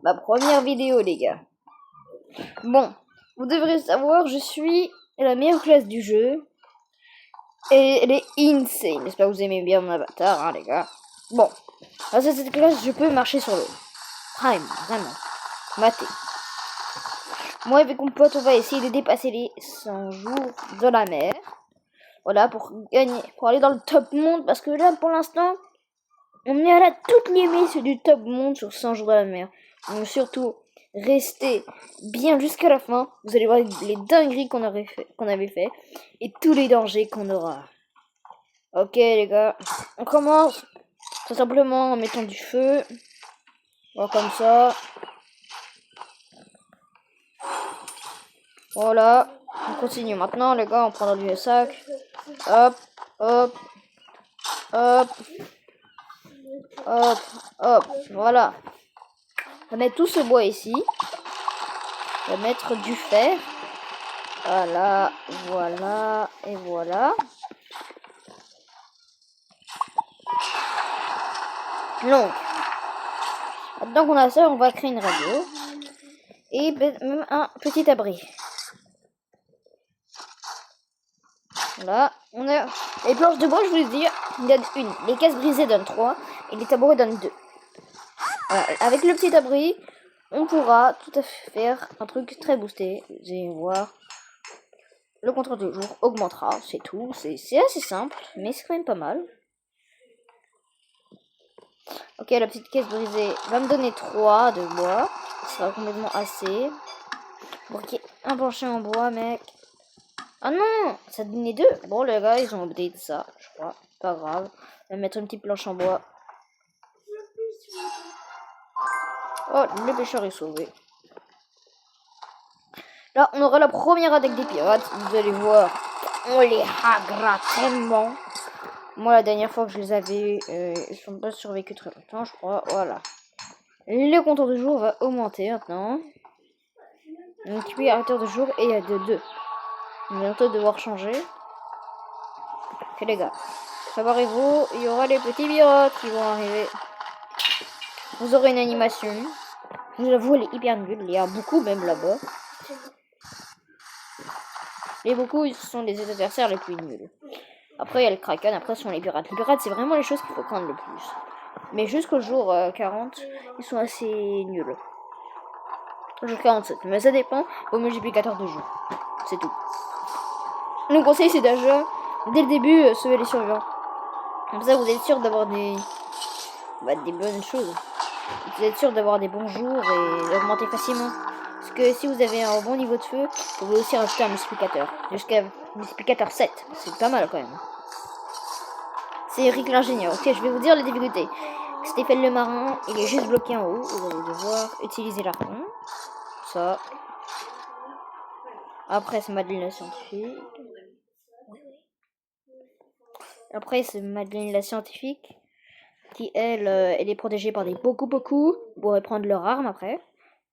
Ma première vidéo, les gars. Bon, vous devrez savoir, je suis la meilleure classe du jeu. Et elle est insane. J'espère que vous aimez bien mon avatar, hein, les gars. Bon, grâce à cette classe, je peux marcher sur l'eau. Prime, vraiment. Maté. Moi, avec mon pote, on va essayer de dépasser les 100 jours de la mer. Voilà, pour gagner, pour aller dans le top monde. Parce que là, pour l'instant, on est à la toute limite du top monde sur 100 jours de la mer. Donc surtout, restez bien jusqu'à la fin. Vous allez voir les dingueries qu'on avait fait et tous les dangers qu'on aura. Ok les gars, on commence tout simplement en mettant du feu. Voilà, comme ça. Voilà, on continue maintenant les gars, on prend du sac. Hop, hop, hop, hop, hop, voilà. On va mettre tout ce bois ici. On va mettre du fer. Voilà, voilà, et voilà. Donc, maintenant qu'on a ça, on va créer une radio. Et même un petit abri. Voilà, on a les planches de bois, je voulais dire, il donne une. Les caisses brisées donnent 3 et les tabourets donnent 2. Voilà, avec le petit abri, on pourra tout à fait faire un truc très boosté. Vous allez voir. Le contrat de jour augmentera, c'est tout. C'est assez simple, mais c'est quand même pas mal. Ok, la petite caisse brisée va me donner 3 de bois. Ce sera complètement assez. Ok, un plancher en bois, mec. Ah non, ça donnait 2. Bon, les gars, ils ont update ça, je crois. Pas grave. On va mettre une petite planche en bois. Oh, le pêcheur est sauvé. Là, on aura la première attaque des pirates. Vous allez voir, on les hagra tellement. Moi, la dernière fois que je les avais, ils sont pas survécu très longtemps, je crois. Voilà. Le compteur de jour va augmenter maintenant. Multiplicateur de jour et de 2. On va bientôt devoir changer. Ok, les gars. Préparez-vous, il y aura les petits pirates qui vont arriver. Vous aurez une animation. Je vous avoue, elle est hyper nulle. Il y a beaucoup, même là-bas. Et beaucoup, ils sont les adversaires les plus nuls. Après, il y a le Kraken. Après, ce sont les pirates. Les pirates, c'est vraiment les choses qu'il faut craindre le plus. Mais jusqu'au jour 40, ils sont assez nuls. Jour 47. Mais ça dépend au multiplicateur de jour. C'est tout. Le conseil, c'est déjà, dès le début, sauver les survivants. Comme ça, vous êtes sûr d'avoir des bonnes choses. Vous êtes sûr d'avoir des bons jours et d'augmenter facilement. Parce que si vous avez un bon niveau de feu, vous pouvez aussi rajouter un multiplicateur. Jusqu'à multiplicateur 7. C'est pas mal quand même. C'est Eric l'ingénieur. Ok, je vais vous dire les difficultés. Stéphane le marin, il est juste bloqué en haut. Vous allez devoir utiliser l'arpon. Ça. Après, c'est Madeleine la scientifique. Après, c'est Madeleine la scientifique. Qui, elle est protégée par des beaucoup. Vous pourrez prendre leur arme après.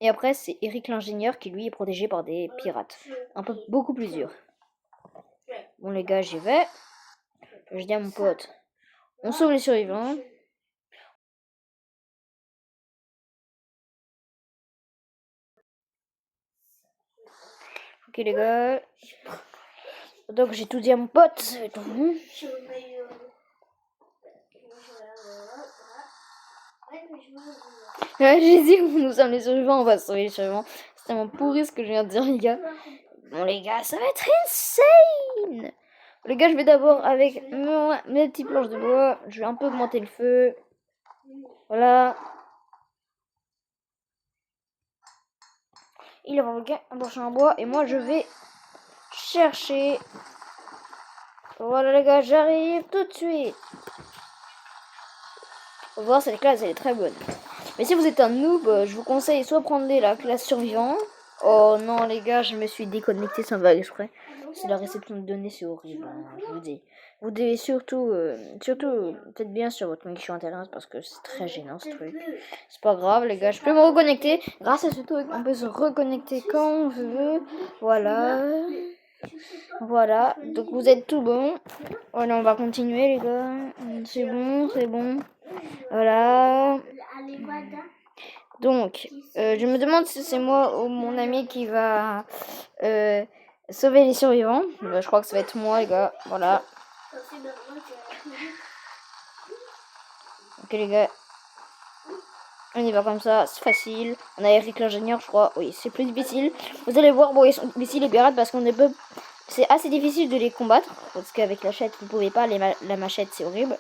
Et après, c'est Eric l'ingénieur qui, lui, est protégé par des pirates. Beaucoup plus dur. Bon, les gars, j'y vais. Je dis à mon pote, on sauve les survivants. Ok, les gars. Donc, j'ai tout dit à mon pote. J'ai dit que nous sommes les survivants, on va sauver les survivants. C'est tellement pourri ce que je viens de dire, les gars. Bon, les gars, ça va être insane. Les gars, je vais d'abord avec mes petites planches de bois. Je vais un peu augmenter le feu. Voilà. Il va un plancher en bois. Et moi, je vais chercher. Voilà, les gars, j'arrive tout de suite. Faut voir, cette classe, elle est très bonne. Mais si vous êtes un noob, je vous conseille soit prendre la classe survivant. Oh non, les gars, je me suis déconnecté sans faire exprès. C'est la réception de données, c'est horrible, hein, je vous dis. Vous devez surtout faites bien sur votre connexion internet parce que c'est très gênant ce truc. C'est pas grave, les gars, je peux me reconnecter. Grâce à ce truc, on peut se reconnecter quand on veut. Voilà. Voilà, donc vous êtes tout bon. Voilà, on va continuer, les gars. C'est bon. Voilà. Donc, je me demande si c'est moi ou mon ami qui va sauver les survivants. Je crois que ça va être moi, les gars. Voilà. Ok, les gars. On y va comme ça, c'est facile. On a Eric l'ingénieur, je crois. Oui, c'est plus difficile. Vous allez voir, bon, ils sont difficiles les pirates parce qu'on ne peut... C'est assez difficile de les combattre. Parce qu'avec la machette, vous pouvez pas. La machette, c'est horrible.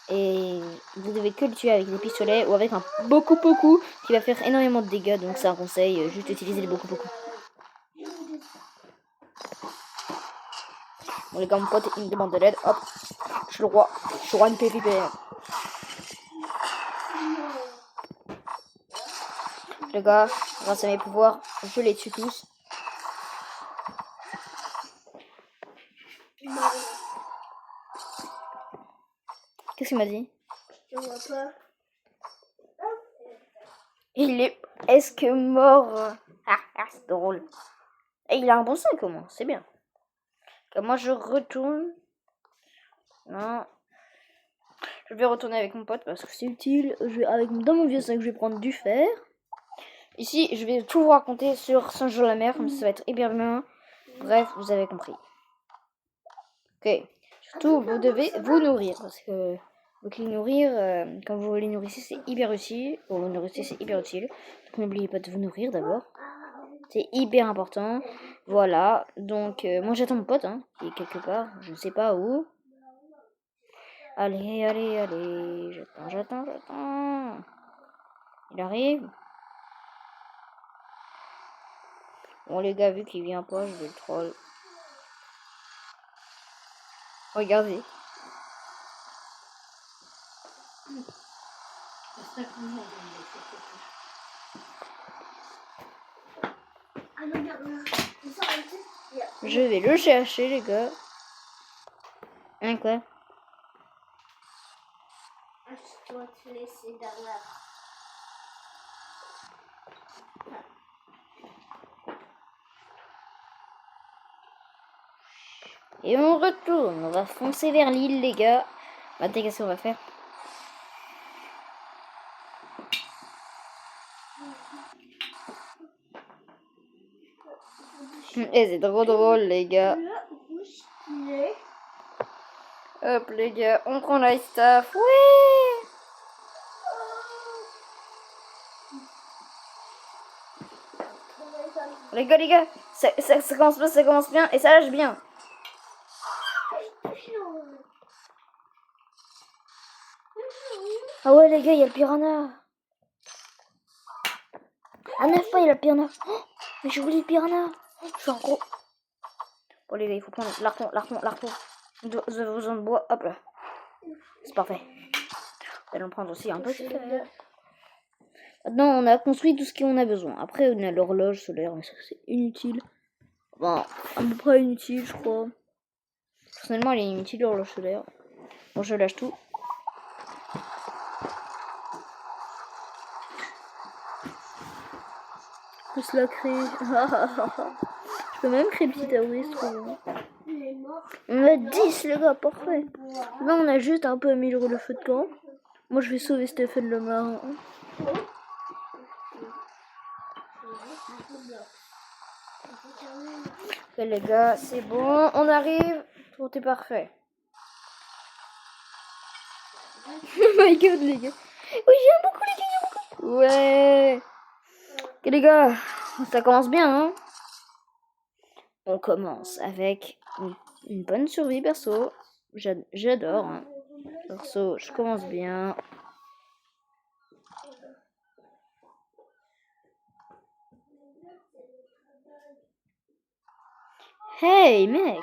Et vous devez que le tuer avec des pistolets ou avec un beaucoup qui va faire énormément de dégâts. Donc c'est un conseil, juste utiliser les beaucoup. Bon les gars, mon pote, il me demande de l'aide. Hop, je suis le roi. Je suis roi de PvP. Les gars, grâce à mes pouvoirs, je les tue tous. Qu'est-ce qu'il m'a dit? Je vois pas. Il est que mort? C'est drôle. Et il a un bon 5 au moins, c'est bien. Comme moi je retourne. Non. Je vais retourner avec mon pote parce que c'est utile. Dans mon vieux 5, je vais prendre du fer. Ici, je vais tout vous raconter sur Saint-Jean-la-Mer, comme ça va être hyper bien. Bref, vous avez compris. Ok. Surtout, vous devez vous nourrir parce que donc les nourrir, quand vous les nourrissez, c'est hyper utile. Bon, vous nourrissez, c'est hyper utile. Donc n'oubliez pas de vous nourrir d'abord. C'est hyper important. Voilà. Donc, moi j'attends mon pote, hein, qui est quelque part. Je ne sais pas où. Allez. J'attends. Il arrive. Bon, les gars, vu qu'il vient pas, je vais le troll. Regardez. Je vais le chercher, les gars. Hein, quoi? Je dois te laisser derrière. Et on retourne. On va foncer vers l'île, les gars. Attends, qu'est-ce qu'on va faire? Et c'est trop drôle, les gars. Hop, les gars, on prend la staff. Ouais! Les gars, ça commence bien et ça lâche bien. Ah ouais, les gars, il y a le piranha. Ah, neuf pas, il y a le piranha. Oh, mais j'ai oublié le piranha. Je suis en gros. Bon, les gars, il faut prendre l'arpon. Vous avez besoin de bois. Hop là. C'est parfait. Nous allons prendre aussi un peu de fer. Maintenant, on a construit tout ce qu'on a besoin. Après, on a l'horloge solaire, mais ça, c'est inutile. Bon, à peu près inutile, je crois. Personnellement, elle est inutile, l'horloge solaire. Bon, je lâche tout. Je peux la créer. Je peux même créer petit terroriste. On a 10, les gars, parfait. Là, on a juste un peu amélioré le feu de camp. Moi, je vais sauver Stéphane le marin. Ok, les gars, c'est bon. On arrive. Tout est parfait. Oh my god, les gars. Oui, j'aime beaucoup, les gars. Ouais. Ok, les gars, ça commence bien, hein. On commence avec une bonne survie, perso. J'adore, hein. Perso, je commence bien. Hey, mec.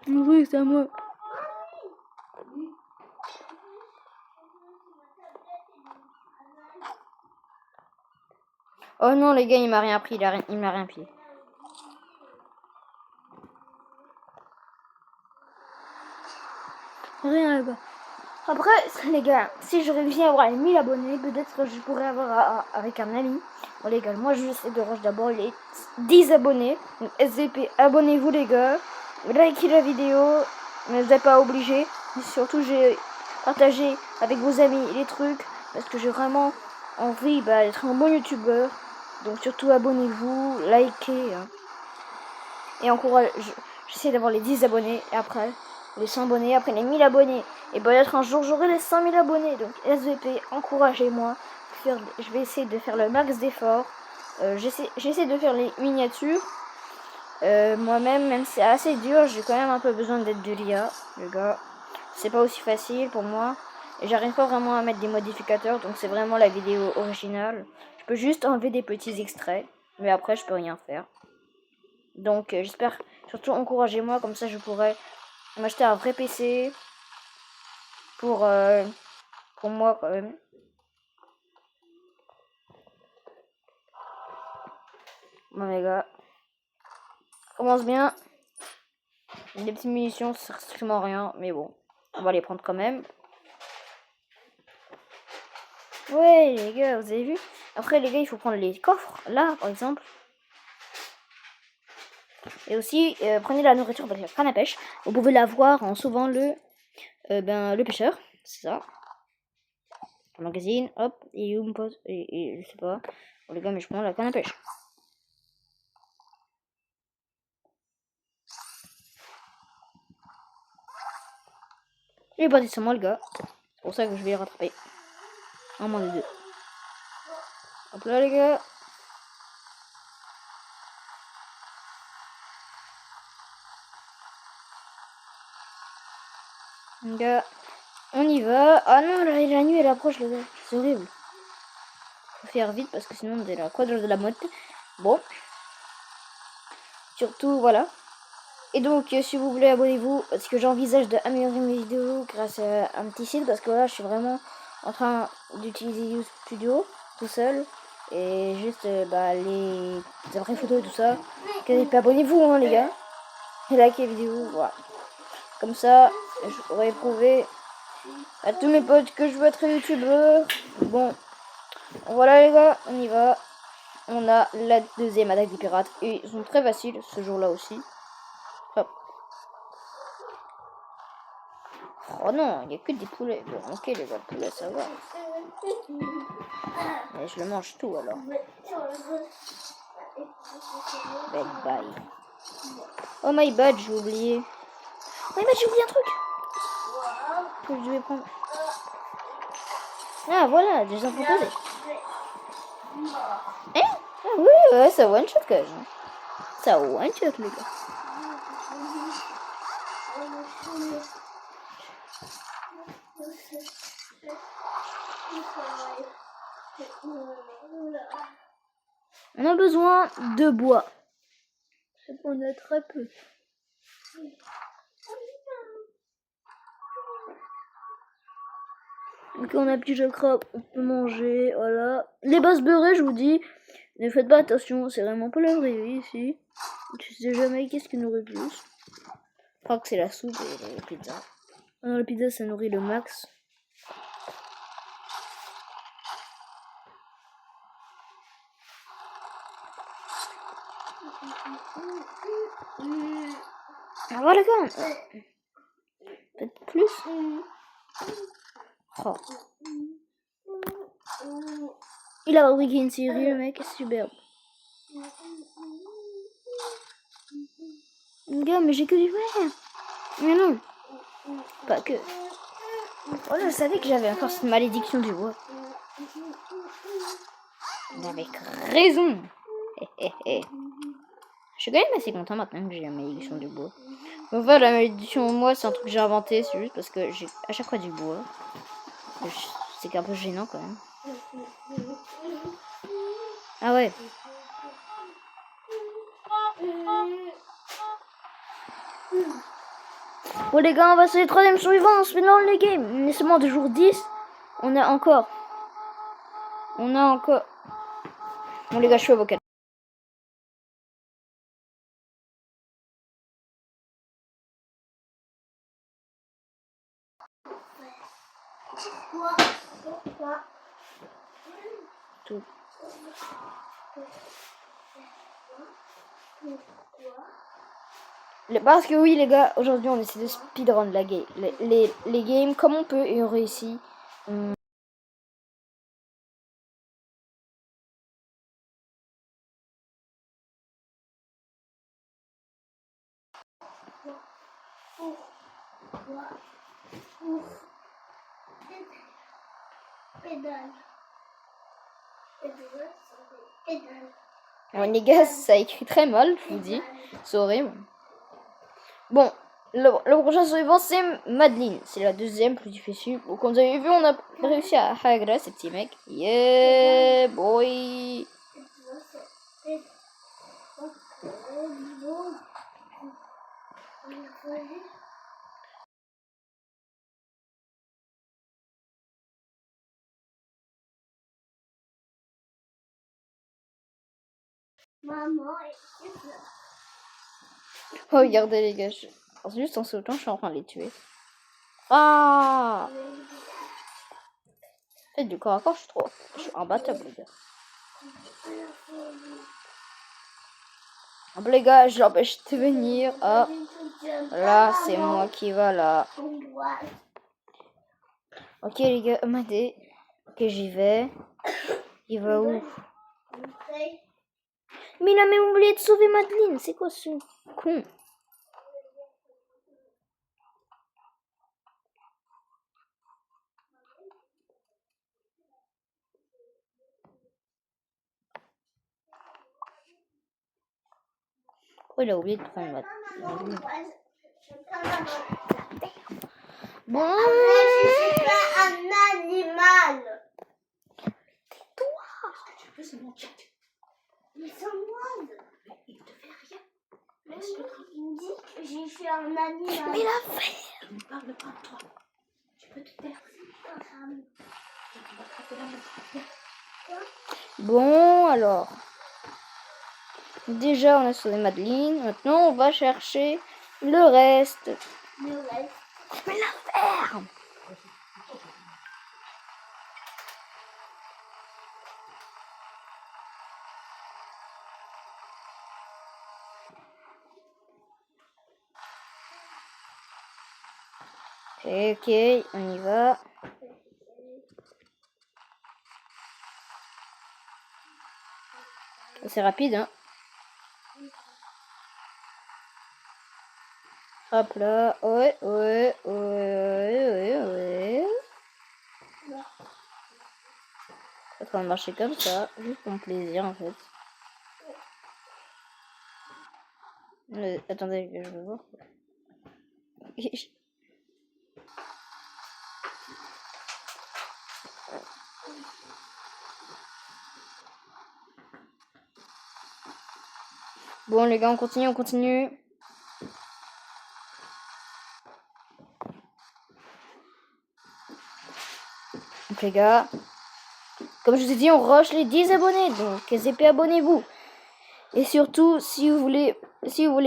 Oui, c'est à moi. Oh non, les gars, il m'a rien pris. Il m'a rien pris. Rien là-bas. Après, les gars, si je réussis à avoir les 1000 abonnés, peut-être que je pourrais avoir avec un ami. Bon, les gars, moi je sais de rush d'abord les 10 abonnés. Donc, SVP, abonnez-vous, les gars. Likez la vidéo, mais vous n'êtes pas obligé. Surtout, j'ai partagé avec vos amis les trucs parce que j'ai vraiment envie d'être un bon youtubeur. Donc, surtout, abonnez-vous, likez. Hein. Et encourage. J'essaie d'avoir les 10 abonnés et après les 100 abonnés, après les 1000 abonnés. Et peut-être un jour j'aurai les 100 000 abonnés. Donc SVP, encouragez-moi. Je vais essayer de faire le max d'efforts. J'essaie de faire les miniatures. Moi-même, même si c'est assez dur, j'ai quand même un peu besoin d'aide de l'IA, les gars. C'est pas aussi facile pour moi. Et j'arrive pas vraiment à mettre des modificateurs, donc c'est vraiment la vidéo originale. Je peux juste enlever des petits extraits, mais après je peux rien faire. Donc j'espère, surtout encouragez-moi, comme ça je pourrais m'acheter un vrai PC pour moi quand même. Bon les gars, commence bien. Des petites munitions, ça sert strictement à rien, mais bon, on va les prendre quand même. Ouais les gars, vous avez vu? Après les gars, il faut prendre les coffres, là par exemple. Et aussi, prenez la nourriture parce qu'il y a canne à pêche. Vous pouvez l'avoir en sauvant le pêcheur, c'est ça. Le magazine, hop, et où me pose, et je sais pas. Bon les gars, mais je prends la canne à pêche. Il est parti sur moi le gars. C'est pour ça que je vais le rattraper. Un moins de deux. Hop là les gars. Les gars, on y va. Ah non, la nuit elle approche les gars. C'est horrible. Faut faire vite parce que sinon on est la quadre de la motte. Bon. Surtout voilà. Et donc si vous voulez abonnez-vous parce que j'envisage d'améliorer mes vidéos grâce à un petit site parce que là je suis vraiment en train d'utiliser YouTube Studio tout seul. Et juste les vraies photos et tout ça. Abonnez-vous hein les gars. Et likez la vidéo, voilà. Comme ça, je pourrais prouver à tous mes potes que je veux être youtubeur. Bon, voilà les gars, on y va. On a la deuxième attaque des pirates. Et ils sont très faciles ce jour-là aussi. Hop. Oh non, il n'y a que des poulets. Bon, ok les gars, le poulet ça va. Mais je le mange tout alors. Bye bye. Oh my bad, j'ai oublié. Oh my bad, j'ai oublié un truc. Que je devais prendre. Ah voilà, des enfants posés. Hein? Ah oui, ouais, ça one shot quand même. Ça one shot les gars. On a besoin de bois. On a très peu. Donc on a petit crabe, on peut manger, voilà. Les bases beurrées, je vous dis, ne faites pas attention, c'est vraiment pas la vraie vie ici. Tu sais jamais qu'est-ce qui nourrit plus. Je crois que c'est la soupe et les pizzas. Non, la pizza ça nourrit le max. Ah voilà quand peut-être plus. Oh. Il a fabriqué une série, le mec, c'est superbe. Gars, mais j'ai que du verre. Mais non, pas que. Oh, je savais que j'avais encore cette malédiction du bois. Mais avec raison. Je suis quand même assez content maintenant que j'ai la malédiction du bois. Enfin, la malédiction, moi, c'est un truc que j'ai inventé, c'est juste parce que j'ai à chaque fois du bois. C'est un peu gênant quand même. Ah ouais. Bon les gars, on va sur les troisième survivants, on se met dans les games. On est seulement de jour 10. On a encore. Bon les gars, je suis avocat. Pourquoi? Tout. Parce que oui les gars, aujourd'hui on essaie de speedrun la game, les games comme on peut et on réussit. Pédale. Pédale. Bon, les gars, ça écrit très mal, je vous dis. C'est horrible. Bon, le prochain survivant, c'est Madeline. C'est la deuxième plus difficile. Bon, comme vous avez vu, on a réussi à hagrer ce petit mec. Yeah, boy. Maman, Oh, regardez les gars. Juste en sautant, je suis en train de les tuer. Ah. Et du corps à corps, je suis imbattable, les gars. Bon, les gars, je l'empêche de venir. Ah, là, c'est moi qui va là. Ok, les gars, m'aider. Ok, j'y vais. Il va où? Mais il a même oublié de sauver Madeleine. C'est quoi ce con? Pourquoi il a oublié de prendre Madeleine? Bon. je suis pas un animal. Tais-toi. Tu veux, c'est mon chat. Mais c'est moi. Mais il te fait rien. Mais il me dit que je suis un animal. Mais la fait. Il ne parle pas de toi. Tu peux te taire. Tu vas attraper la main. Bon, alors. Déjà, on a sauvé Madeleine. Maintenant, on va chercher le reste. Le reste. Mais la ferme. Ok, on y va. C'est rapide, hein. Hop là, ouais. C'est en train de marcher comme ça, juste pour mon plaisir en fait. Attendez, je vais voir. Bon les gars, on continue. Donc les gars, comme je vous ai dit, on rush les 10 abonnés, donc SCP, abonnez-vous. Et surtout, si vous voulez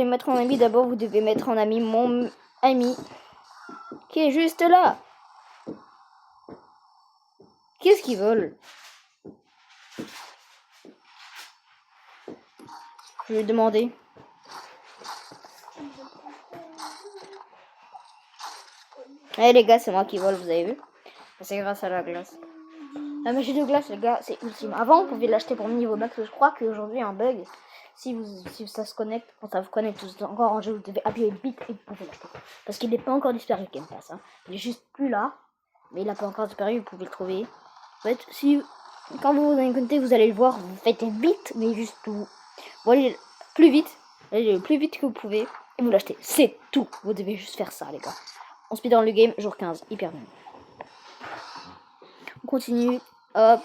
mettre en ami, d'abord vous devez mettre en ami mon ami qui est juste là. Qu'est-ce qu'ils veulent? Je vais lui demander. Eh les gars, c'est moi qui vole, vous avez vu? C'est grâce à la glace. La magie de glace, les gars, c'est ultime. Avant, vous pouviez l'acheter pour le niveau max. Je crois qu'aujourd'hui, un bug, si ça se connecte, quand ça vous connecte, vous êtes encore en jeu, vous devez appuyer vite et vous pouvez l'acheter. Parce qu'il n'est pas encore disparu, Game Pass. Hein. Il est juste plus là, mais il n'a pas encore disparu, vous pouvez le trouver. En fait, quand vous vous en connectez, vous allez le voir, vous faites vite, mais juste tout. Vous allez allez le plus vite que vous pouvez, et vous l'achetez. C'est tout. Vous devez juste faire ça, les gars. On speedrun le game, jour 15, hyper bien. On continue, hop,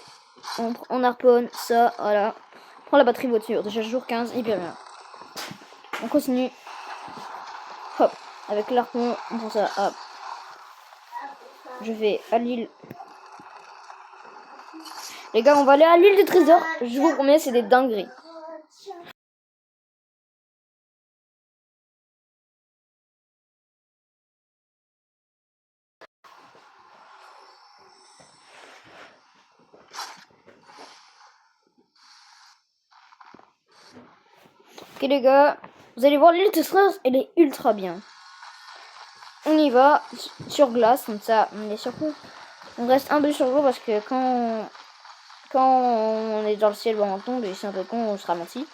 on harponne, ça, voilà. On prend la batterie voiture, déjà jour 15, hyper bien. On continue, hop, avec l'harpon, on prend ça, hop. Je vais à l'île. Les gars, on va aller à l'île du trésor, je vous promets, c'est des dingueries. les gars, vous allez voir l'île Testros, elle est ultra bien. On y va sur glace, comme ça on est sur quoi? On reste un peu sur l'eau parce que quand on est dans le ciel, on tombe et c'est un peu con, on se ralentit.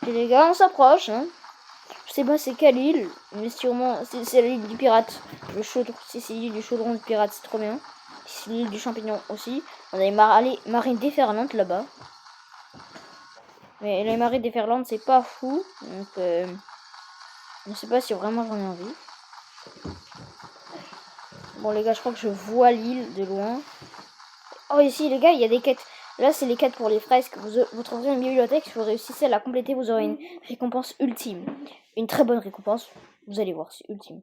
Et les gars, on s'approche. Hein. Je sais pas c'est quelle île, mais sûrement c'est l'île du pirate. Le chaudron, c'est l'île du chaudron du pirate, c'est trop bien. C'est l'île du champignon aussi. On a les marées déferlantes là-bas. Mais les marées déferlantes, c'est pas fou. Donc, je sais pas si vraiment j'en ai envie. Bon, les gars, je crois que je vois l'île de loin. Oh, ici, les gars, il y a des quêtes. Là, c'est les quêtes pour les fresques. Vous trouverez une bibliothèque. Si vous réussissez à la compléter, vous aurez une récompense ultime. Une très bonne récompense. Vous allez voir, c'est ultime.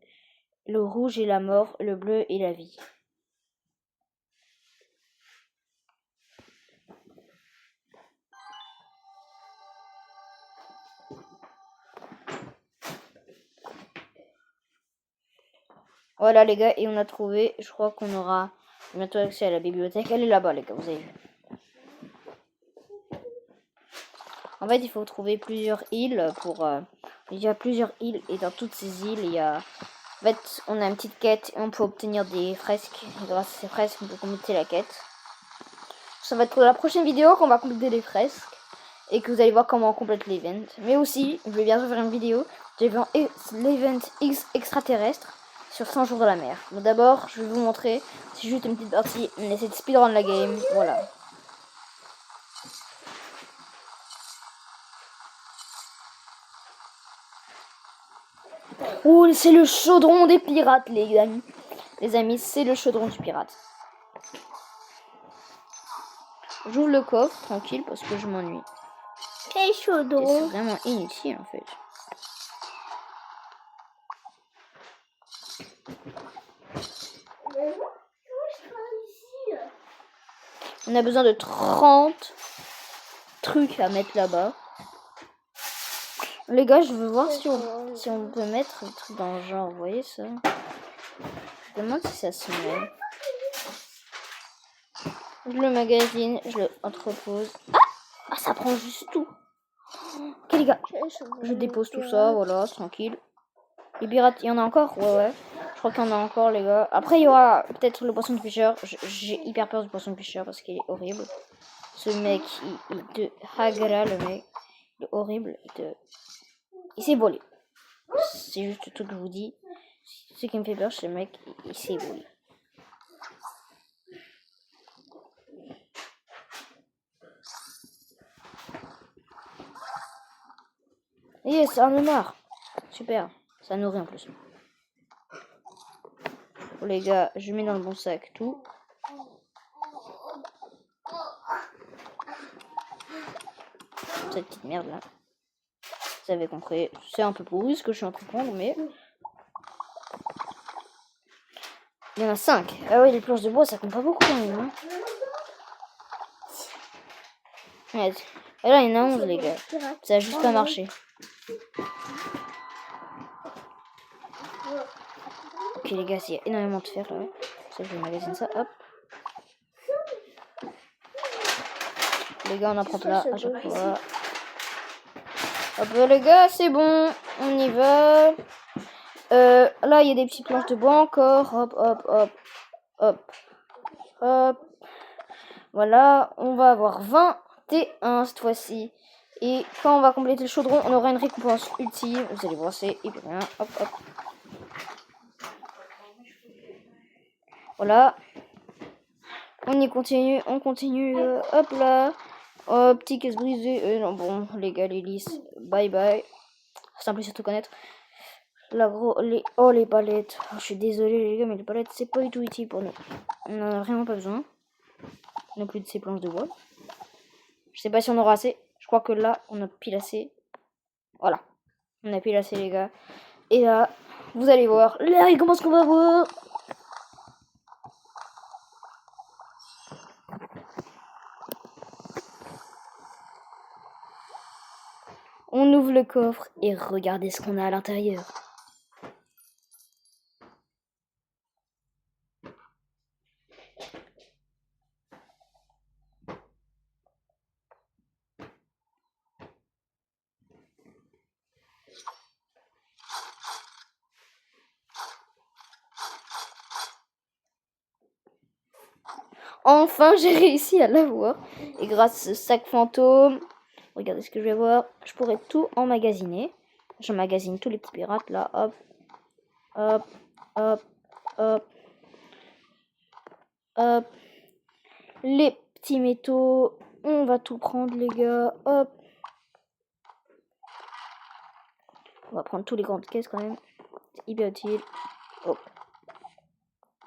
Le rouge est la mort, le bleu est la vie. Voilà les gars, et on a trouvé, je crois qu'on aura bientôt accès à la bibliothèque. Elle est là-bas les gars, vous avez vu. En fait, il faut trouver plusieurs îles pour... il y a plusieurs îles, et dans toutes ces îles, il y a... En fait, on a une petite quête, et on peut obtenir des fresques. Et grâce à ces fresques, on peut compléter la quête. Ça va être la prochaine vidéo qu'on va compléter les fresques. Et que vous allez voir comment on complète l'event. Mais aussi, je vais bientôt faire une vidéo de l'event X extraterrestre sur 100 jours dans la mer. Mais d'abord, je vais vous montrer, c'est juste une petite partie, on essaie de speedrun la game, voilà. Oh, c'est le chaudron des pirates, les amis. Les amis, c'est le chaudron du pirate. J'ouvre le coffre, tranquille, parce que je m'ennuie. Quel chaudron? C'est vraiment inutile, en fait. On a besoin de 30 trucs à mettre là-bas. Les gars, je veux voir si on peut mettre le truc dans le genre, vous voyez ça? Je me demande si ça se met. Je le magasine, je le entrepose. Ah, ça prend juste tout. Ok les gars, je dépose tout ça, voilà, tranquille. Les pirates, il y en a encore? Ouais. Je crois qu'il y en a encore les gars. Après il y aura peut-être le poisson de pêcheur. J'ai hyper peur du poisson de pêcheur parce qu'il est horrible. Ce mec, il te hagara le mec. Il est horrible. Il s'est volé. C'est juste tout que je vous dis. Ce qui me fait peur, c'est le mec, il s'est volé. Yes, un homard. Super. Ça nourrit en plus. Bon, les gars, je mets dans le bon sac tout. Cette petite merde là. Vous avez compris. C'est un peu pourri ce que je suis en train de prendre, mais. Il y en a 5. Ah ouais, les planches de bois, ça compte pas beaucoup quand même. Hein. Ouais. Et là, il y en a 11, les gars. Ça a juste pas marché. Ok, les gars, il y a énormément de fer là. Ça, je vais magasiner ça. Hop. Les gars, on en prend là à chaque fois. Hop, les gars, c'est bon. On y va. Là, il y a des petites planches de bois encore. Hop. Voilà, on va avoir 21 cette fois-ci. Et quand on va compléter le chaudron, on aura une récompense ultime. Vous allez voir, c'est hyper bien. Hop. Voilà. On continue. Hop là. Oh, petit caisse brisé. Non, bon, les gars, les lisses. Bye bye. Simple surtout connaître. Les palettes. Oh, je suis désolée, les gars, mais les palettes, c'est pas du tout utile pour nous. On en a vraiment pas besoin. Non plus de ces planches de bois. Je sais pas si on aura assez. Je crois que là, on a pile assez. Voilà. On a pile assez, les gars. Et là, vous allez voir. Là, comment est-ce qu'on va voir? On ouvre le coffre et regardez ce qu'on a à l'intérieur. Enfin, j'ai réussi à l'avoir. Et grâce à ce sac fantôme, regardez ce que je vais voir. Je pourrais tout emmagasiner. J'emmagasine tous les petits pirates là. Hop, hop, hop, hop, hop. Les petits métaux. On va tout prendre, les gars. Hop. On va prendre tous les grandes caisses quand même. C'est hyper utile. Hop.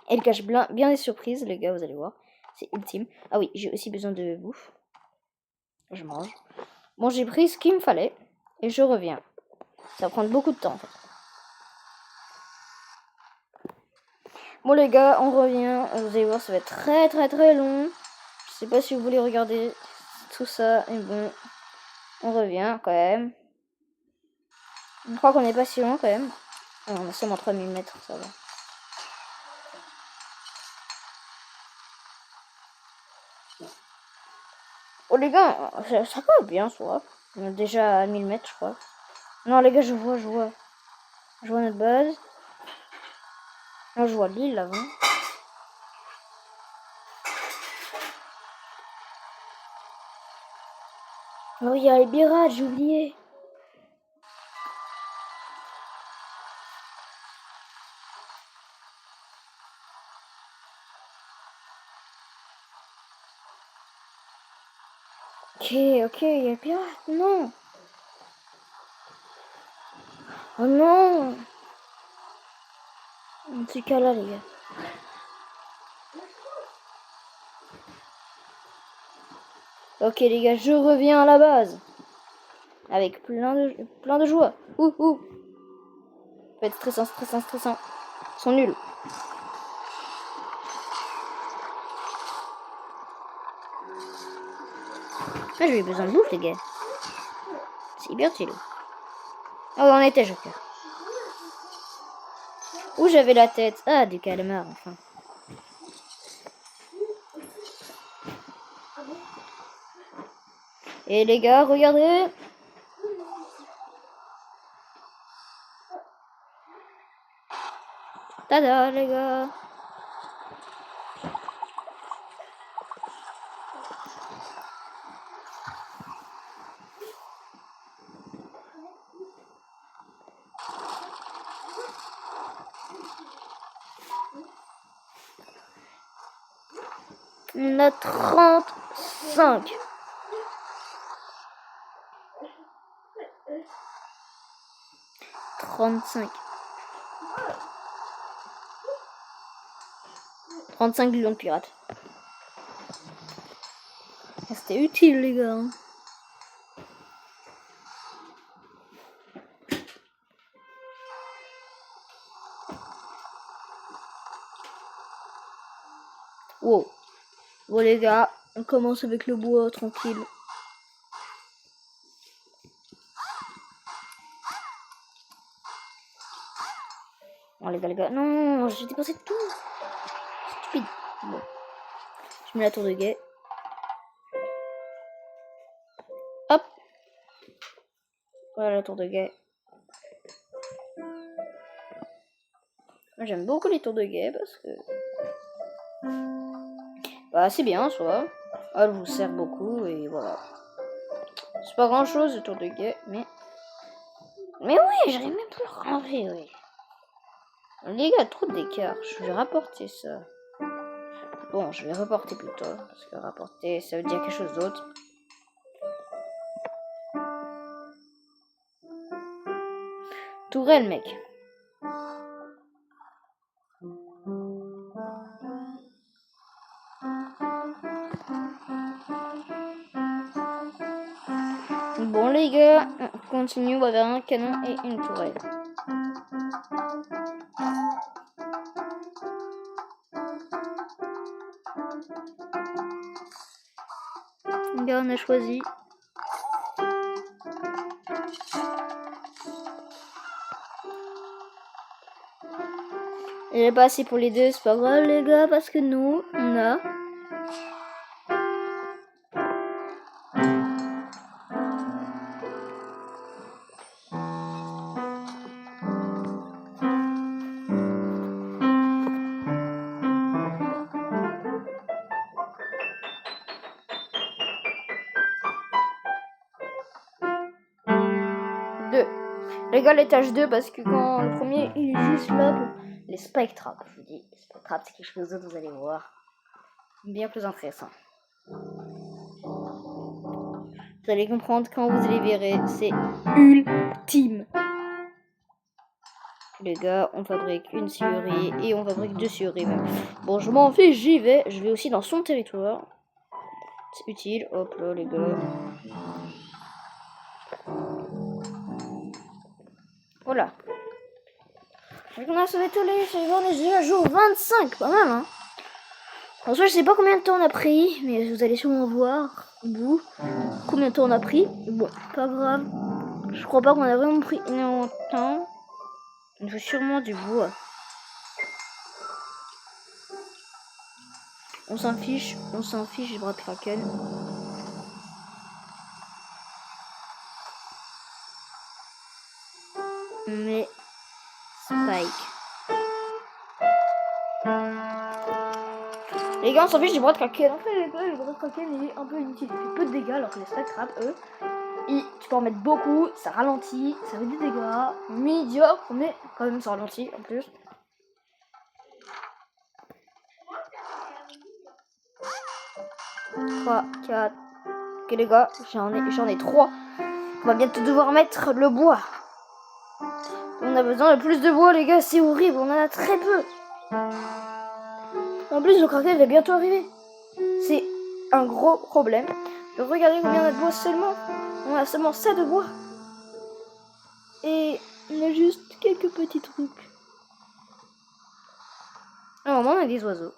Elle cache bien des surprises, les gars, vous allez voir. C'est ultime. Ah oui, j'ai aussi besoin de bouffe. Je mange. Bon, j'ai pris ce qu'il me fallait. Et je reviens. Ça va prendre beaucoup de temps, en fait. Bon, les gars, on revient. Vous allez voir, ça va être très, très, très long. Je sais pas si vous voulez regarder tout ça. Mais bon, on revient quand même. Je crois qu'on n'est pas si loin quand même. Ah, on a seulement 3000 mètres, ça va. Oh les gars, ça va bien, soit. On est déjà à 1000 mètres, je crois. Non, les gars, je vois. Je vois notre base. Non, je vois l'île là-bas. Oh, il y a les pirates, j'ai oublié. Ok, il y a les pirates, non. Oh non. En tout cas là, les gars. Ok, les gars, je reviens à la base. Avec plein de joie. Ouh. Ça peut être stressant. Ils sont nuls. Ah, j'ai eu besoin de bouffe, les gars. C'est hyper utile. Oh, on était Joker. Où j'avais la tête? Ah, du calmar, enfin. Et les gars, regardez. Tada, les gars. On a 35. $35 millions de pirates. C'était utile, les gars. Wow. Bon, les gars, on commence avec le bois, tranquille. Bon, les gars. Non, j'ai dépensé tout. Stupide. Bon. Je mets la tour de guet. Hop. Voilà la tour de guet. J'aime beaucoup les tours de guet parce que... Bah, c'est bien, soit. Elle vous sert beaucoup et voilà. C'est pas grand chose le tour de guet, mais... Mais oui, j'arrive même plus à le ranger, oui. Les gars, trop d'écart. Je vais rapporter ça. Bon, je vais reporter plutôt. Parce que rapporter, ça veut dire quelque chose d'autre. Tourelle, mec. Bon, les gars, on continue. On va vers un canon et une tourelle. Les gars, on a choisi. Il n'est pas assez pour les deux, c'est pas grave, les gars, parce que nous, on a... Les gars, l'étage 2, parce que quand le premier, il est juste là pour les spike traps. Je vous dis, les spike traps, c'est quelque chose d'autre, vous allez voir. Bien plus intéressant. Vous allez comprendre quand vous allez verrer, c'est ultime. Les gars, on fabrique une scierie et on fabrique 2 scieries même. Bon, je m'en fiche, j'y vais. Je vais aussi dans son territoire. C'est utile. Hop là, les gars. Voilà. Donc on a sauvé tous les secondes et déjà jour 25, pas mal, hein. En soi, je sais pas combien de temps on a pris, mais vous allez sûrement voir, vous, combien de temps on a pris. Bon, pas grave. Je crois pas qu'on a vraiment pris énormément de temps. Il faut sûrement du bois. On s'en fiche du bras de Kraken. Mais Spike. Les gars, on s'en fiche du bras de Kraken. En fait, les gars, le bras de Kraken il est un peu inutile. Il fait peu de dégâts alors que les Spike Traps, eux, tu peux en mettre beaucoup, ça ralentit, ça fait des dégâts médiocres, mais quand même ça ralentit en plus. Trois, 4. Ok les gars, j'en ai 3. On va bientôt devoir mettre le bois. On a besoin de plus de bois les gars, c'est horrible, on en a très peu. En plus le Kraken va bientôt arriver. C'est un gros problème. Regardez combien on a de bois seulement. On a seulement ça de bois. Et on a juste quelques petits trucs. À un moment on a des oiseaux.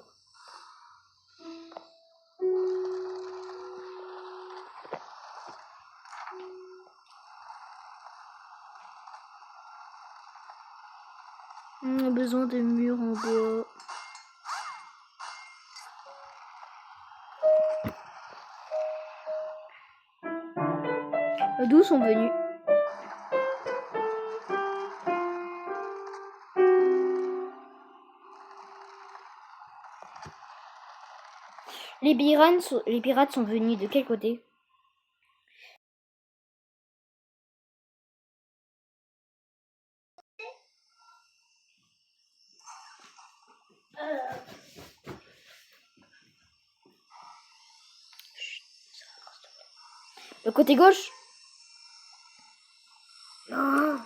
On a besoin de murs en bois. D'où sont venus? Les pirates sont venus de quel côté? Le côté gauche? Non.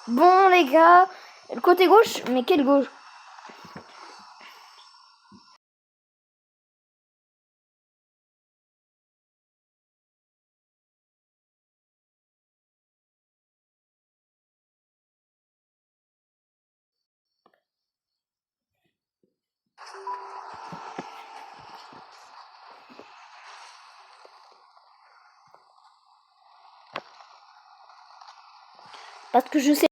Bon les gars, le côté gauche, mais quelle gauche? Parce que je sais.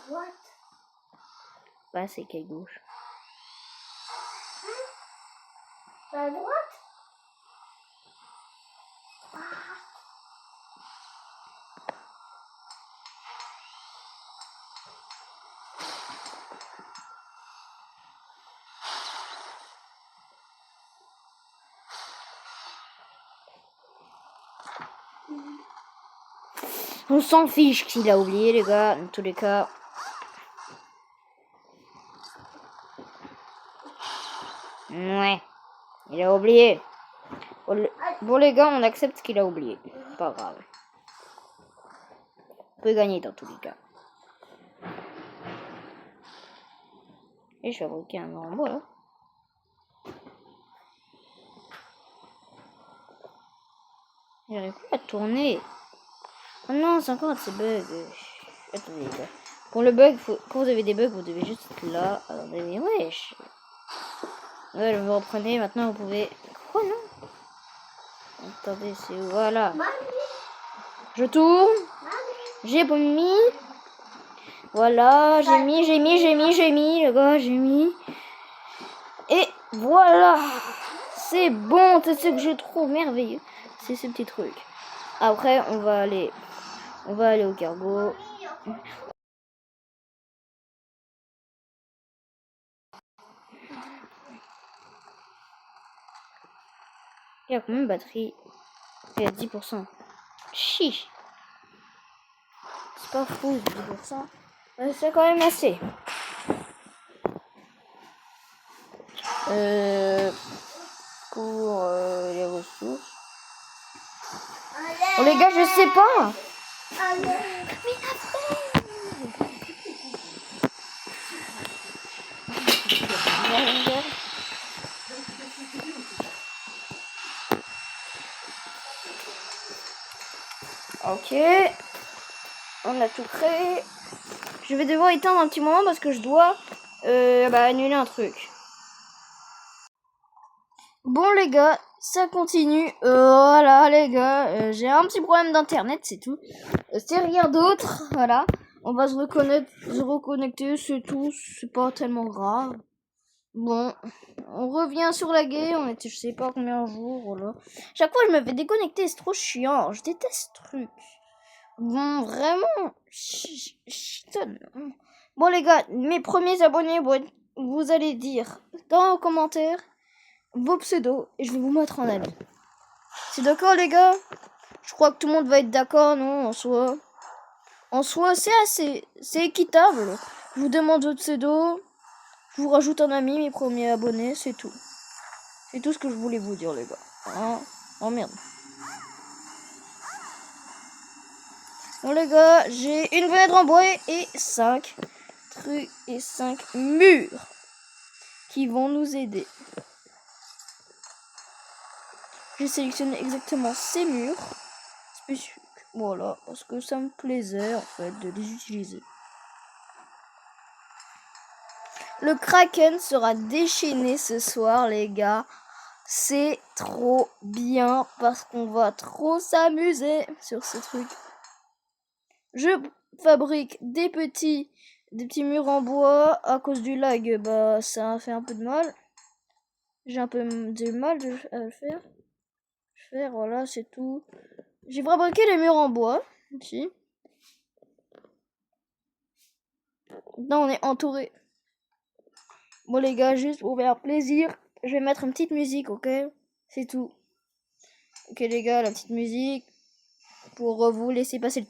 Droite. Bah c'est quelle gauche? À droite. On s'en fiche s'il a oublié les gars, dans tous les cas. Ouais, il a oublié. Bon les gars, on accepte qu'il a oublié. Pas grave. On peut gagner dans tous les cas. Et je vais fabriquer un grand bois là. J'arrive pas à tourner. Oh non, c'est encore de ces bugs. Attendez les gars. Pour le bug, quand vous avez des bugs, vous devez juste être là. Attendez, mais wesh. Ouais, vous reprenez, maintenant vous pouvez... Quoi non? Attendez, c'est où? Voilà. Je tourne. J'ai mis. Voilà, j'ai mis, les gars, j'ai mis. Et voilà. C'est bon, c'est ce que je trouve merveilleux. C'est ce petit truc. Après, on va aller au cargo. Il y a combien de batterie? Il y a 10%. Chiche. C'est pas fou, 10%. Mais c'est quand même assez. Pour les ressources. Oh les gars, je sais pas. Ok. On a tout créé. Je vais devoir éteindre un petit moment parce que je dois annuler un truc. Bon les gars, ça continue. Voilà les gars, j'ai un petit problème d'internet, c'est tout. C'est rien d'autre, voilà. On va se reconnecter, c'est tout, c'est pas tellement grave. Bon, on revient sur la game, on était je sais pas combien de jours, voilà. Chaque fois je me fais déconnecter, c'est trop chiant, je déteste ce truc. Bon, vraiment, bon les gars, mes premiers abonnés, vous allez dire dans les commentaires vos pseudos et je vais vous mettre en ami. C'est d'accord les gars? Je crois que tout le monde va être d'accord, non? En soi, c'est équitable. Je vous demande votre pseudo, je vous rajoute un ami, mes premiers abonnés, c'est tout. C'est tout ce que je voulais vous dire les gars. Hein? Oh merde. Bon les gars, j'ai une fenêtre en bois et 5 trucs et 5 murs qui vont nous aider. J'ai sélectionné exactement ces murs spécifiques. Voilà, parce que ça me plaisait en fait de les utiliser. Le Kraken sera déchaîné ce soir les gars. C'est trop bien parce qu'on va trop s'amuser sur ce truc. Je fabrique des petits murs en bois. À cause du lag, ça a fait un peu de mal. J'ai un peu de mal à le faire. Voilà, c'est tout. J'ai fabriqué les murs en bois. Ici. Là, on est entouré. Bon, les gars, juste pour faire plaisir, je vais mettre une petite musique, ok? C'est tout. Ok, les gars, la petite musique. Pour vous laisser passer le...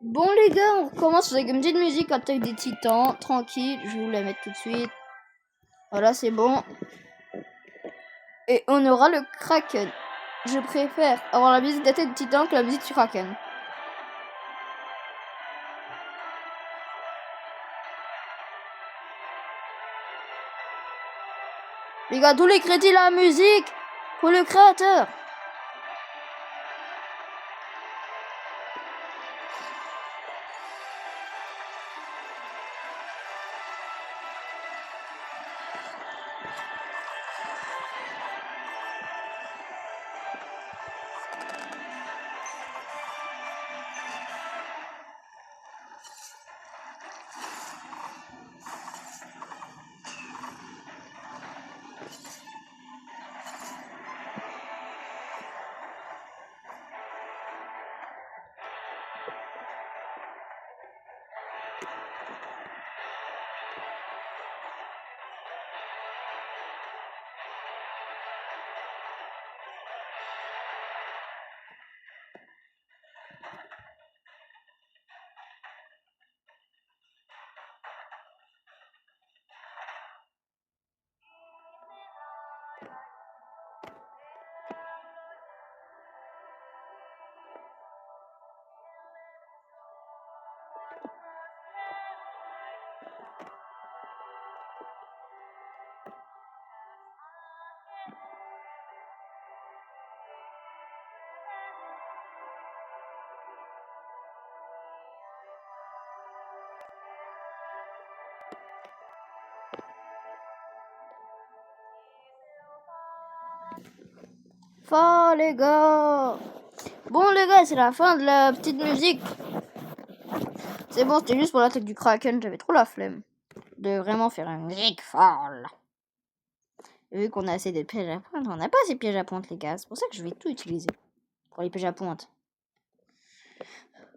Bon, les gars, on recommence avec une petite musique Attaque des Titans. Tranquille, je vais vous la mettre tout de suite. Voilà, c'est bon. Et on aura le Kraken. Je préfère avoir la musique d'Attaque des Titans que la musique du Kraken. Les gars, tous les crédits la musique pour le créateur. Fin les gars. Bon les gars, c'est la fin de la petite musique. C'est bon, c'était juste pour l'attaque du Kraken. J'avais trop la flemme de vraiment faire une musique folle. Et vu qu'on a assez de pièges à pointe, on n'a pas assez de pièges à pointe les gars. C'est pour ça que je vais tout utiliser pour les pièges à pointe.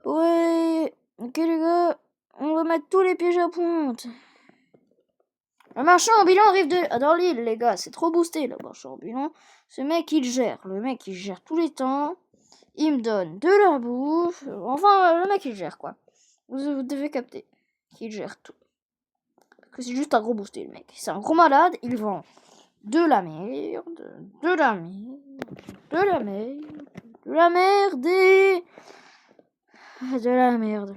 Ouais. Ok les gars, on va mettre tous les pièges à pointe. Le marchand ambulant arrive dans l'île, les gars. C'est trop boosté, le marchand ambulant. Ce mec, il gère. Le mec, il gère tous les temps. Il me donne de la bouffe. Enfin, le mec, il gère, quoi. Vous devez capter qu'il gère tout. Parce que c'est juste un gros boosté, le mec. C'est un gros malade. Il vend de la merde, de la merde, de la merde, de la merde et de la merde.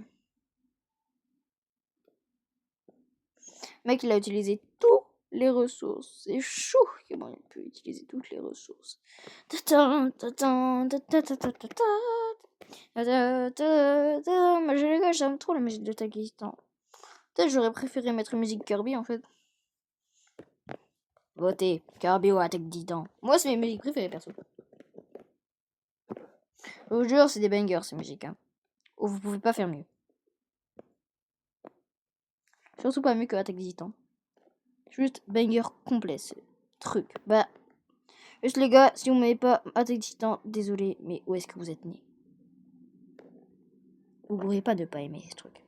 Le mec, il a utilisé toutes les ressources. C'est chou comment il peut utiliser toutes les ressources. Mais les gars, j'aime trop la musique de Takistan. Peut-être j'aurais préféré mettre une musique Kirby en fait. Votez Kirby ou Attack Titan. Moi, c'est mes musiques préférées perso. Je vous jure, c'est des bangers ces musiques. Hein. Oh, vous pouvez pas faire mieux. Surtout pas mieux que Attack Titan. Juste banger complet ce truc. Bah, juste les gars, si vous m'avez pas Attack Titan, désolé, mais où est-ce que vous êtes nés? Vous pourriez pas ne pas aimer ce truc.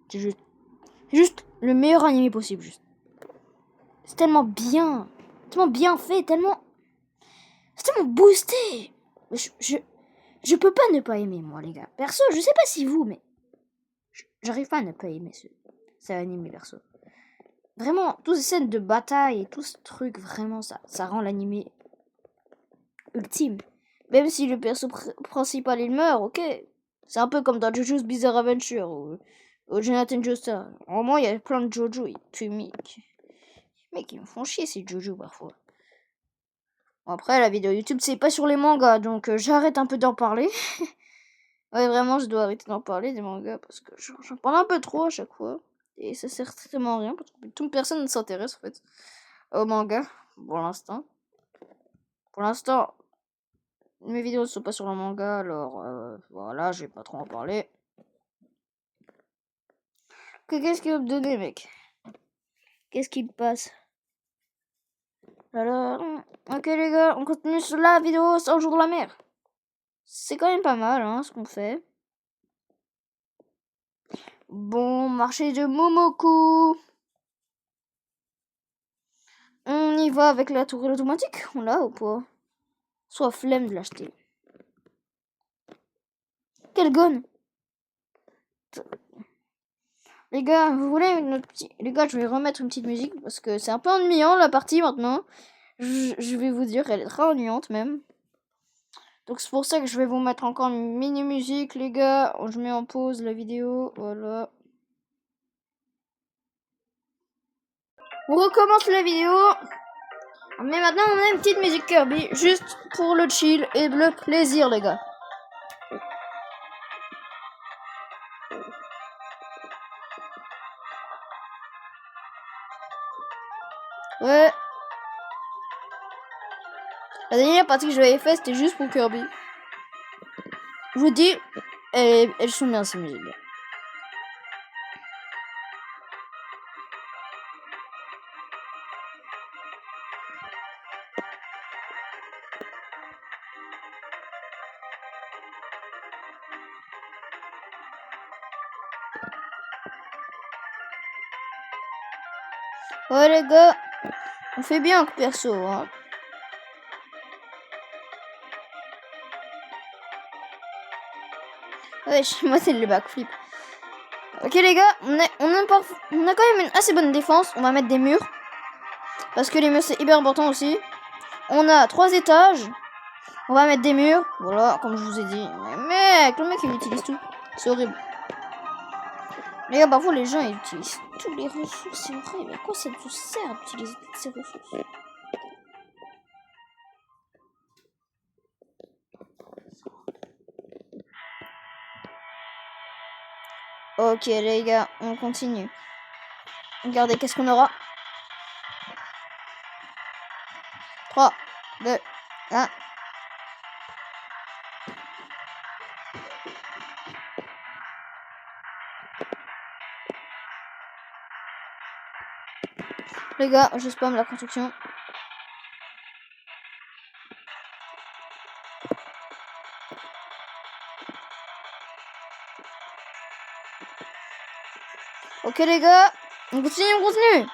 C'est juste le meilleur anime possible, juste. C'est tellement bien fait, c'est tellement boosté. Je peux pas ne pas aimer, moi, les gars. Perso, je sais pas si vous, mais j'arrive pas à ne pas aimer cet anime, perso. Vraiment, toutes ces scènes de bataille et tout ce truc, vraiment, ça rend l'anime ultime. Même si le perso principal, il meurt, ok. C'est un peu comme dans JoJo's Bizarre Adventure ou Jonathan Joestar. Au moins, il y a plein de JoJo, ils tuent Mick. Mec, ils me font chier ces JoJo parfois. Bon, après, la vidéo YouTube, c'est pas sur les mangas, donc j'arrête un peu d'en parler. Ouais, vraiment, je dois arrêter d'en parler des mangas parce que j'en parle un peu trop à chaque fois. Et ça sert strictement à rien parce que toute personne ne s'intéresse en fait au manga pour l'instant. Pour l'instant, mes vidéos ne sont pas sur le manga, alors voilà, je vais pas trop en parler. Qu'est-ce qu'il va me donner, mec? Qu'est-ce qu'il passe? Alors, ok les gars, on continue sur la vidéo sur le jour de la mer. C'est quand même pas mal, hein, ce qu'on fait. Bon, marché de Momoku. On y va avec la tourelle automatique, on l'a ou pas? Soit flemme de l'acheter. Quel gun! Les gars, vous voulez notre petit... Les gars, je vais remettre une petite musique parce que c'est un peu ennuyant la partie maintenant. Je vais vous dire, elle est très ennuyante même. Donc c'est pour ça que je vais vous mettre encore une mini musique, les gars. Je mets en pause la vidéo, voilà. On recommence la vidéo. Mais maintenant on a une petite musique Kirby, juste pour le chill et le plaisir, les gars. Ouais. La dernière partie que j'avais faite, c'était juste pour Kirby. Je vous dis, elles sont bien ces musiques. Ouais les gars, on fait bien que perso, hein. Ouais, chez moi c'est le backflip. Ok les gars, on a quand même une assez bonne défense. On va mettre des murs. Parce que les murs c'est hyper important aussi. On a 3 étages. On va mettre des murs. Voilà, comme je vous ai dit. Mais mec, le mec il utilise tout. C'est horrible. Les gars, parfois les gens ils utilisent toutes les ressources. C'est horrible. À quoi ça vous sert d'utiliser toutes ces ressources? Ok les gars, on continue. Regardez, qu'est-ce qu'on aura? 3, 2, 1. Les gars, je spamme la construction. Ok les gars, On continue, on continue.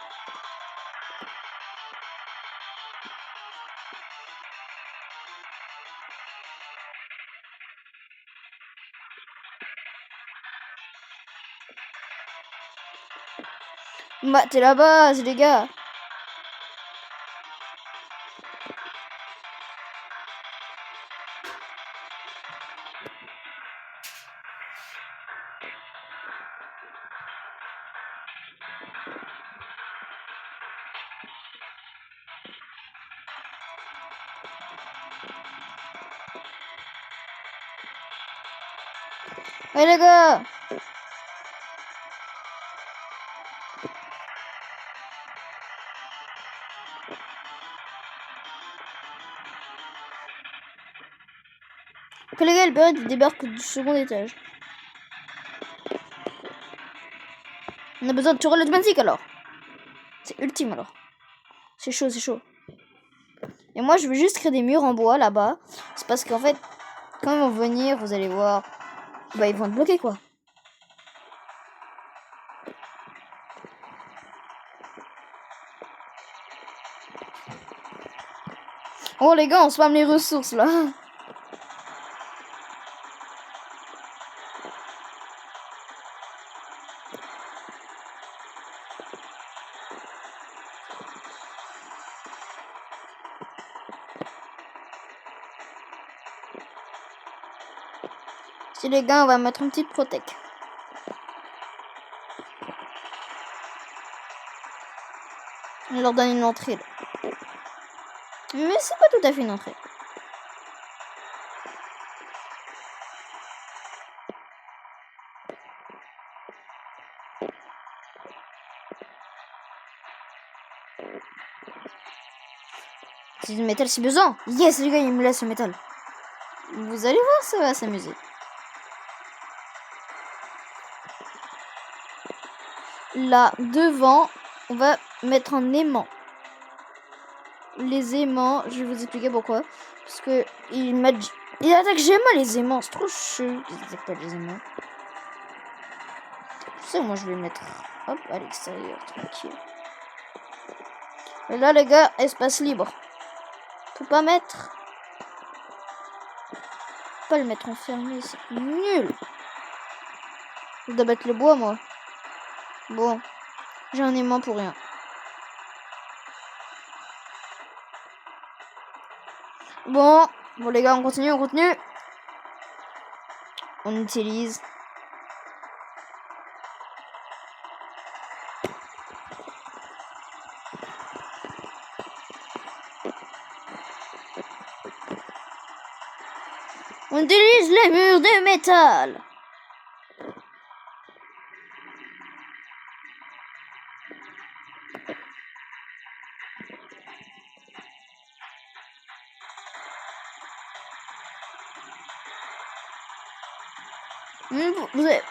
Bah, t'es la base, les gars. Ouais, les gars. Ok, les gars, le bird il débarque du second étage. On a besoin de tourelle automatique alors. C'est ultime alors. C'est chaud, c'est chaud. Et moi, je veux juste créer des murs en bois là-bas. C'est parce qu'en fait, quand ils vont venir, vous allez voir, bah ils vont te bloquer quoi. Oh les gars, on spam les ressources là. Si les gars, on va mettre une petite protec. On leur donne une entrée là. Mais c'est pas tout à fait une entrée. C'est du métal si besoin. Yes les gars, ils me laissent le métal. Vous allez voir, ça va s'amuser. Là, devant, on va mettre un aimant. Les aimants, je vais vous expliquer pourquoi. Parce que il m'a dit... Il attaque jamais les aimants, c'est trop chaud. Ils attaquent pas les aimants. Tu sais, moi je vais mettre... Hop, à l'extérieur, tranquille. Et là les gars, espace libre. Faut pas mettre... Faut pas le mettre enfermé, c'est nul. Je dois mettre le bois, moi. Bon, j'ai un aimant pour rien. Bon, les gars, on continue, on continue. On utilise. On utilise les murs de métal.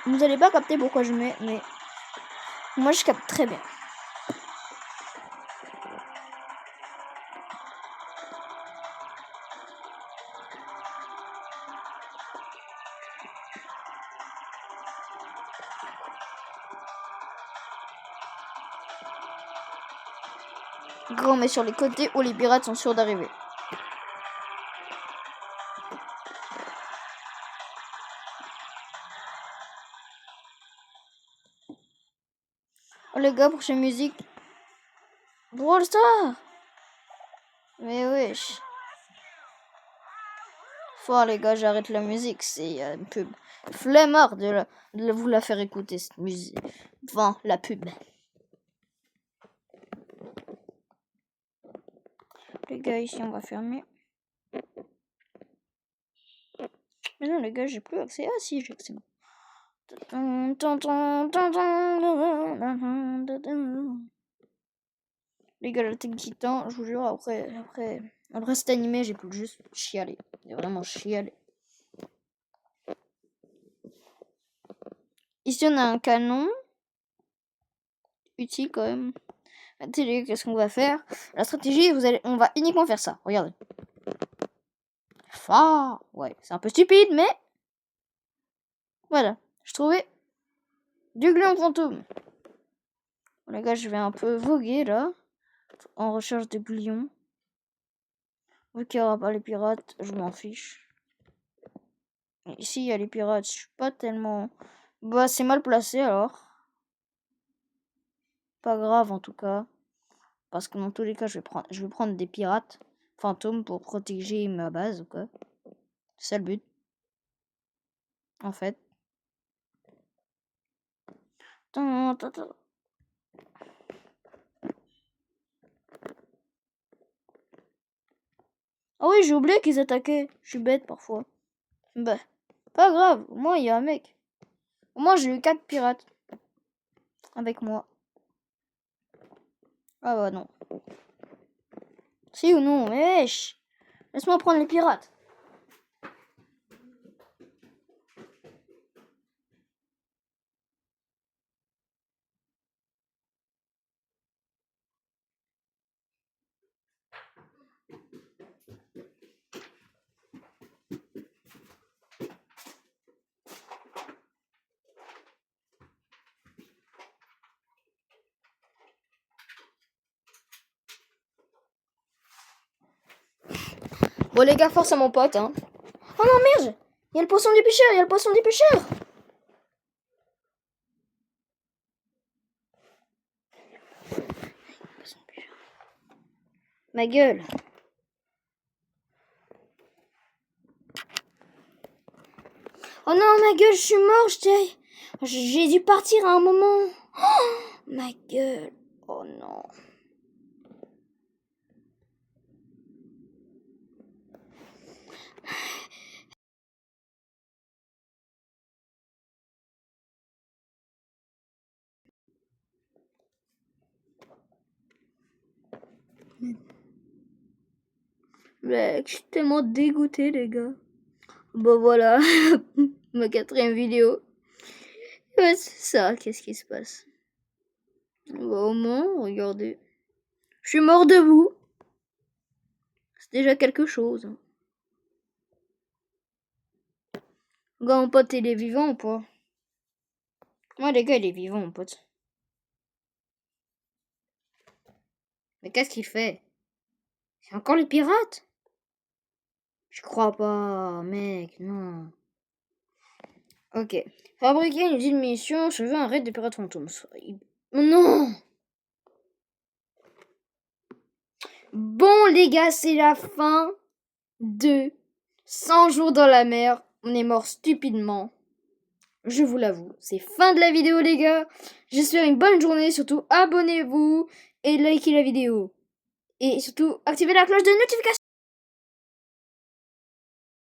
Vous allez pas capter pourquoi je mets, mais moi je capte très bien. Grand, mais sur les côtés où les pirates sont sûrs d'arriver. Oh les gars, prochaine musique. Brawl Stars. Mais wesh. Fort les gars, j'arrête la musique, c'est une pub. Flemmard de vous la faire écouter cette musique. Enfin, la pub. Les gars, ici on va fermer. Mais non les gars, j'ai plus accès. Ah si, j'ai accès. Les gars, l'attaque titan, je vous jure, après cet animé, j'ai plus juste chialer. J'ai vraiment chialé. Ici, on a un canon. Utile quand même. Attendez, qu'est-ce qu'on va faire? La stratégie, on va uniquement faire ça. Regardez. Ouais, c'est un peu stupide, mais... Voilà, je trouvais du gluon fantôme. Bon, les gars, je vais un peu voguer là, en recherche de glions. Vu qu'il n'y aura pas les pirates, je m'en fiche. Et ici, il y a les pirates, je suis pas tellement... Bah, c'est mal placé alors. Pas grave en tout cas. Parce que dans tous les cas, je vais prendre des pirates fantômes pour protéger ma base ou quoi. C'est ça le but. En fait. Ah oui, j'ai oublié qu'ils attaquaient. Je suis bête parfois. Bah, pas grave. Au moins, il y a un mec. Au moins, j'ai eu 4 pirates. Avec moi. Ah bah non. Si ou non, wesh. Laisse-moi prendre les pirates. Bon les gars, force à mon pote, hein. Oh non, merde. Il y a le poisson du pêcheur, il y a le poisson du pêcheur. Ma gueule. Oh non, ma gueule, je suis mort, j'ai dû partir à un moment. Oh, ma gueule. Oh non. Mec, je suis tellement dégoûtée, les gars. Bon, voilà. Ma 4e vidéo. Ouais, c'est ça, qu'est-ce qui se passe? Bon, au moins, regardez. Je suis mort debout. C'est déjà quelque chose. Gars, mon pote, il est vivant ou pas? Ouais, les gars, il est vivant, mon pote. Mais qu'est-ce qu'il fait? C'est encore les pirates? Je crois pas, mec, non. Ok. Fabriquer une usine de munitions, je veux un raid de pirates fantômes. Oh non! Bon, les gars, c'est la fin de 100 jours dans la mer. On est mort stupidement. Je vous l'avoue. C'est fin de la vidéo, les gars. J'espère une bonne journée. Surtout, abonnez-vous et likez la vidéo. Et surtout, activez la cloche de notification.